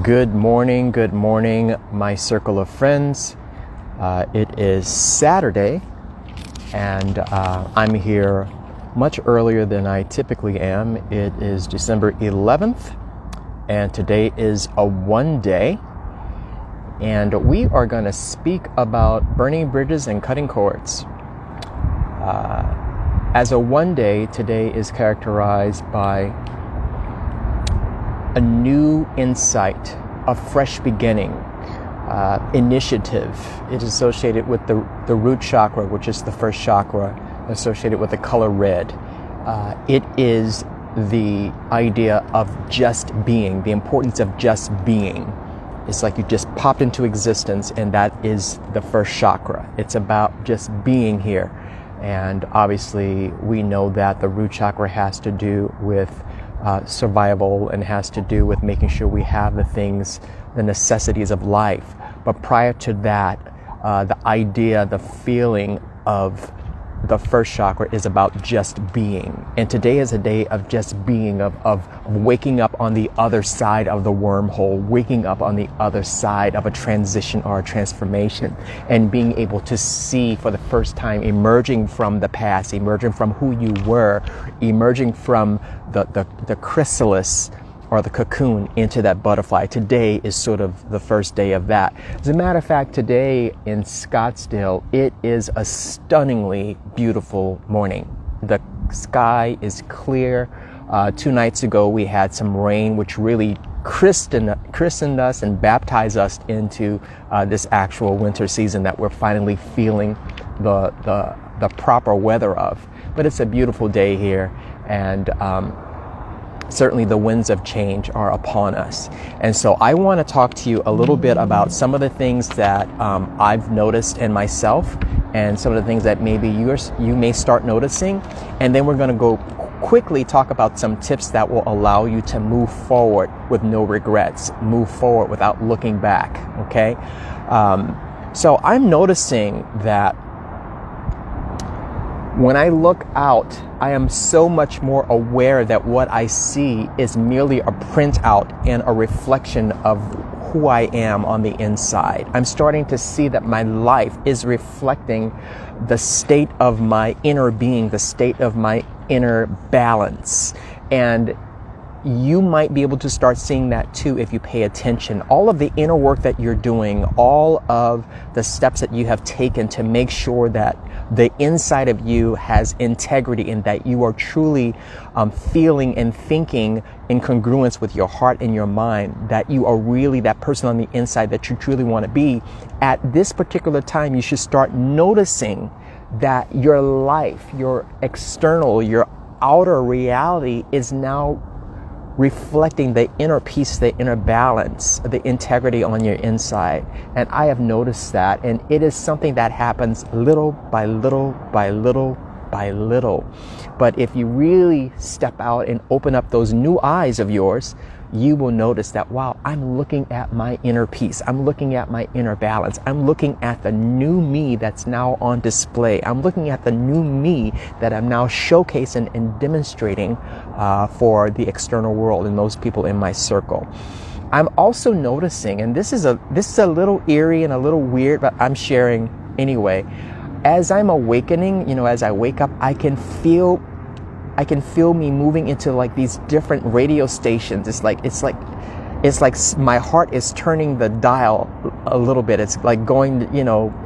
Good morning, my circle of friends. It is Saturday, and I'm here much earlier than I typically am. It is December 11th, and today is a one day, and we are going to speak about burning bridges and cutting cords. As a one day, today is characterized by a new insight, a fresh beginning, initiative. It is associated with the root chakra, which is the first chakra, associated with the color red. It is the idea of just being, the importance of just being. It's like you just popped into existence, and that is the first chakra. It's about just being here. And obviously, we know that the root chakra has to do with survival and has to do with making sure we have the things, the necessities of life. But prior to that, the idea, the feeling of the first chakra is about just being. And today is a day of just being, of waking up on the other side of the wormhole, waking up on the other side of a transition or a transformation, and being able to see for the first time, emerging from the past, emerging from who you were, emerging from the chrysalis or the cocoon into that butterfly. Today is sort of the first day of that. As a matter of fact, today in Scottsdale, it is a stunningly beautiful morning. The sky is clear. 2 nights ago, we had some rain, which really christened us and baptized us into this actual winter season that we're finally feeling the proper weather of. But it's a beautiful day here, and certainly the winds of change are upon us. And so I want to talk to you a little bit about some of the things that I've noticed in myself, and some of the things that maybe you may start noticing. And then we're going to go quickly talk about some tips that will allow you to move forward with no regrets, move forward without looking back, okay? So I'm noticing that when I look out, I am so much more aware that what I see is merely a printout and a reflection of who I am on the inside. I'm starting to see that my life is reflecting the state of my inner being, the state of my inner balance. And you might be able to start seeing that too if you pay attention. All of the inner work that you're doing, all of the steps that you have taken to make sure that the inside of you has integrity and that you are truly feeling and thinking in congruence with your heart and your mind, that you are really that person on the inside that you truly want to be. At this particular time, you should start noticing that your life, your external, your outer reality is now reflecting the inner peace, the inner balance, the integrity on your inside. And I have noticed that, and it is something that happens little by little by little by little. But if you really step out and open up those new eyes of yours, you will notice that, wow, I'm looking at my inner peace. I'm looking at my inner balance. I'm looking at the new me that's now on display. I'm looking at the new me that I'm now showcasing and demonstrating for the external world and those people in my circle. I'm also noticing, and this is a little eerie and a little weird, but I'm sharing anyway. As I'm awakening, as I wake up, I can feel me moving into like these different radio stations. It's like my heart is turning the dial a little bit. It's like going,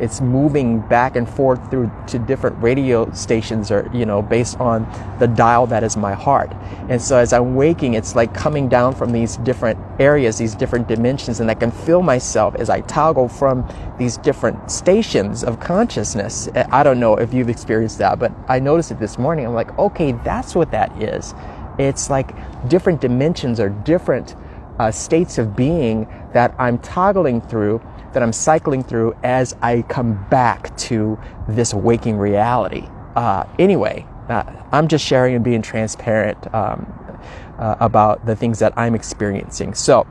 it's moving back and forth through to different radio stations, or, based on the dial that is my heart. And so as I'm waking, it's like coming down from these different areas, these different dimensions, and I can feel myself as I toggle from these different stations of consciousness. I don't know if you've experienced that, but I noticed it this morning. I'm like, okay, that's what that is. It's like different dimensions or different states of being that I'm toggling through, that I'm cycling through as I come back to this waking reality. Anyway, I'm just sharing and being transparent about the things that I'm experiencing. So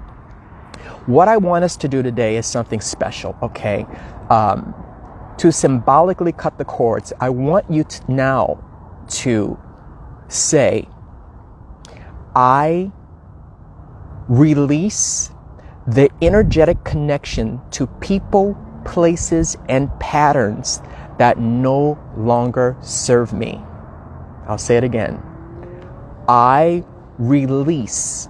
what I want us to do today is something special, okay? To symbolically cut the cords, I want you to now to say, I release the energetic connection to people, places, and patterns that no longer serve me. I'll say it again. I release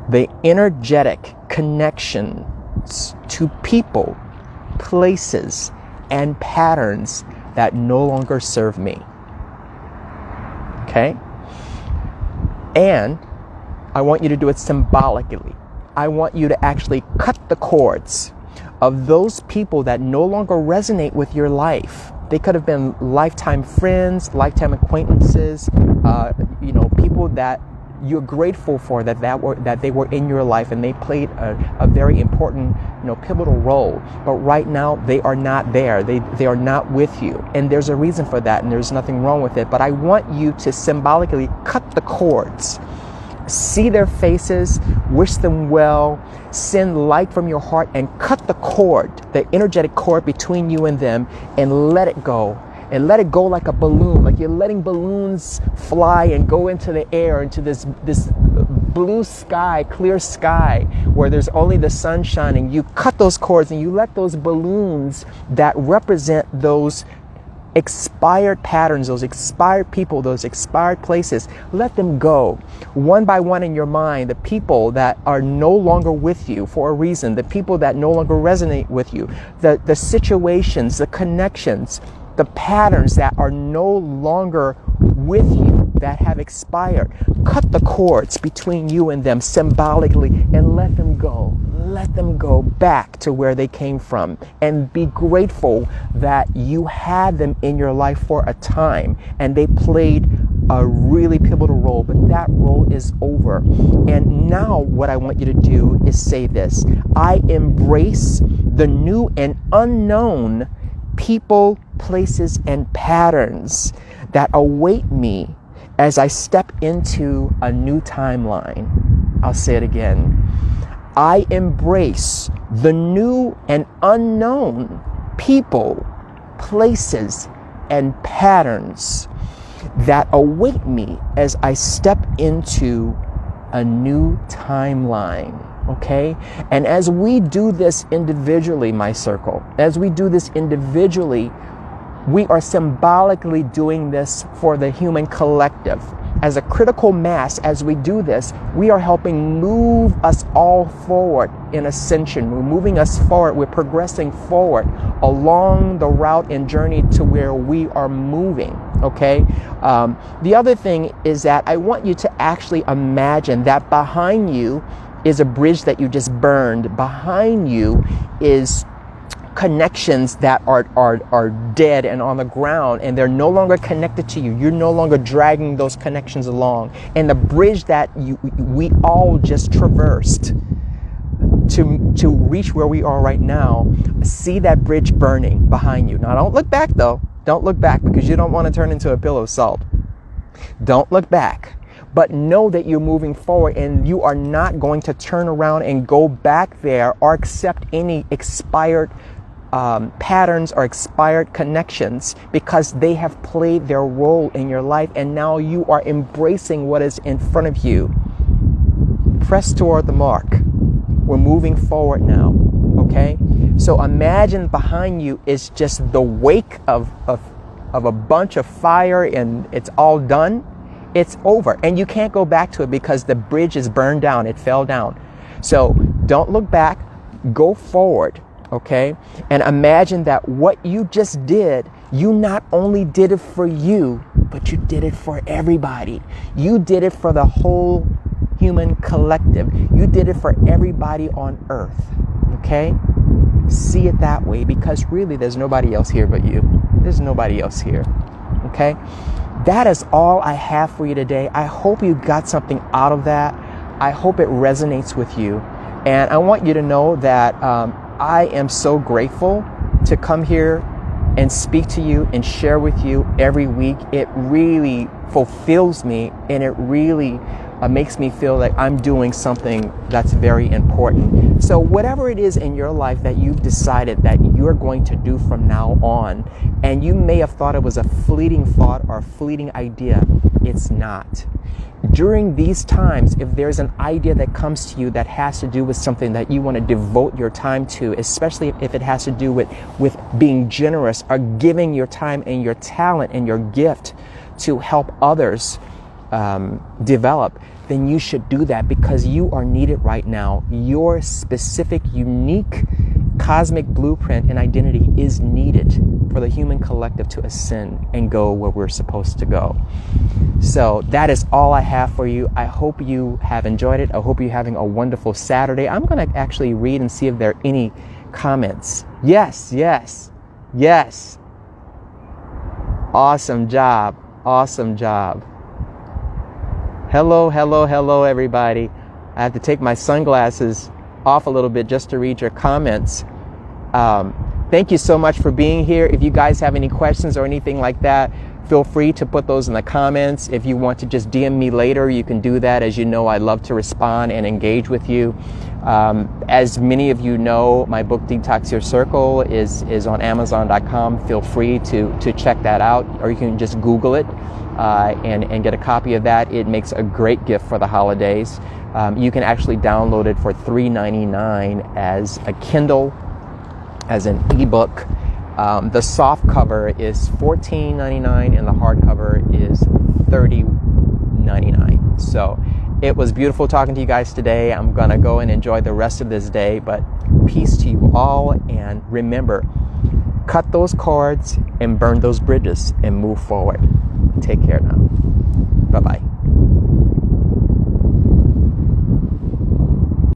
the energetic connections to people, places, and patterns that no longer serve me. Okay? And I want you to do it symbolically. I want you to actually cut the cords of those people that no longer resonate with your life. They could have been lifetime friends, lifetime acquaintances, people that you're grateful for that they were in your life and they played a very important, pivotal role. But right now they are not there. They are not with you, and there's a reason for that, and there's nothing wrong with it. But I want you to symbolically cut the cords. See their faces, wish them well, send light from your heart, and cut the cord, the energetic cord between you and them, and let it go. And let it go like a balloon, like you're letting balloons fly and go into the air, into this blue sky, clear sky, where there's only the sun shining. You cut those cords and you let those balloons that represent those expired patterns, those expired people, those expired places, let them go one by one in your mind. The people that are no longer with you for a reason, the people that no longer resonate with you, the situations, the connections, the patterns that are no longer with you, that have expired. Cut the cords between you and them symbolically and let them go. Let them go back to where they came from, and be grateful that you had them in your life for a time and they played a really pivotal role, but that role is over. And now what I want you to do is say this: I embrace the new and unknown people, places, and patterns that await me as I step into a new timeline. I'll say it again. I embrace the new and unknown people, places, and patterns that await me as I step into a new timeline. Okay? And as we do this individually, my circle, as we do this individually, we are symbolically doing this for the human collective. As a critical mass, as we do this, we are helping move us all forward in ascension. We're moving us forward. We're progressing forward along the route and journey to where we are moving. Okay? The other thing is that I want you to actually imagine that behind you is a bridge that you just burned. Behind you is connections that are dead and on the ground, and they're no longer connected to you. You're no longer dragging those connections along. And the bridge that we all just traversed to reach where we are right now, see that bridge burning behind you. Now don't look back though. Don't look back, because you don't want to turn into a pillow of salt. Don't look back. But know that you're moving forward, and you are not going to turn around and go back there or accept any expired patterns or expired connections, because they have played their role in your life, and now you are embracing what is in front of you. Press toward the mark. We're moving forward now, okay? So imagine behind you is just the wake of a bunch of fire, and it's all done. It's over, and you can't go back to it because the bridge is burned down. It fell down. So don't look back, go forward, okay? And imagine that what you just did, you not only did it for you, but you did it for everybody. You did it for the whole human collective. You did it for everybody on earth, okay? See it that way, because really there's nobody else here but you. There's nobody else here, okay? That is all I have for you today. I hope you got something out of that. I hope it resonates with you. And I want you to know that I am so grateful to come here and speak to you and share with you every week. It really fulfills me, and it really makes me feel like I'm doing something that's very important. So whatever it is in your life that you've decided that you're going to do from now on, and you may have thought it was a fleeting thought or a fleeting idea, It's not. During these times, if there's an idea that comes to you that has to do with something that you want to devote your time to, especially if it has to do with being generous or giving your time and your talent and your gift to help others develop, then you should do that, because you are needed right now. Your specific, unique, cosmic blueprint and identity is needed for the human collective to ascend and go where we're supposed to go. So that is all I have for you. I hope you have enjoyed it. I hope you're having a wonderful Saturday. I'm going to actually read and see if there are any comments. Yes. Awesome job. Hello, everybody. I have to take my sunglasses off a little bit just to read your comments. Thank you so much for being here. If you guys have any questions or anything like that, feel free to put those in the comments. If you want to just DM me later, you can do that. As you know, I love to respond and engage with you. As many of you know, my book Detox Your Circle is on Amazon.com. Feel free to check that out, or you can just Google it and get a copy of that. It makes a great gift for the holidays. You can actually download it for $3.99 as a Kindle, as an ebook. The soft cover is $14.99 and the hardcover is $30.99. So it was beautiful talking to you guys today. I'm gonna go and enjoy the rest of this day, but peace to you all, and remember, cut those cords and burn those bridges and move forward. Take care now. Bye-bye.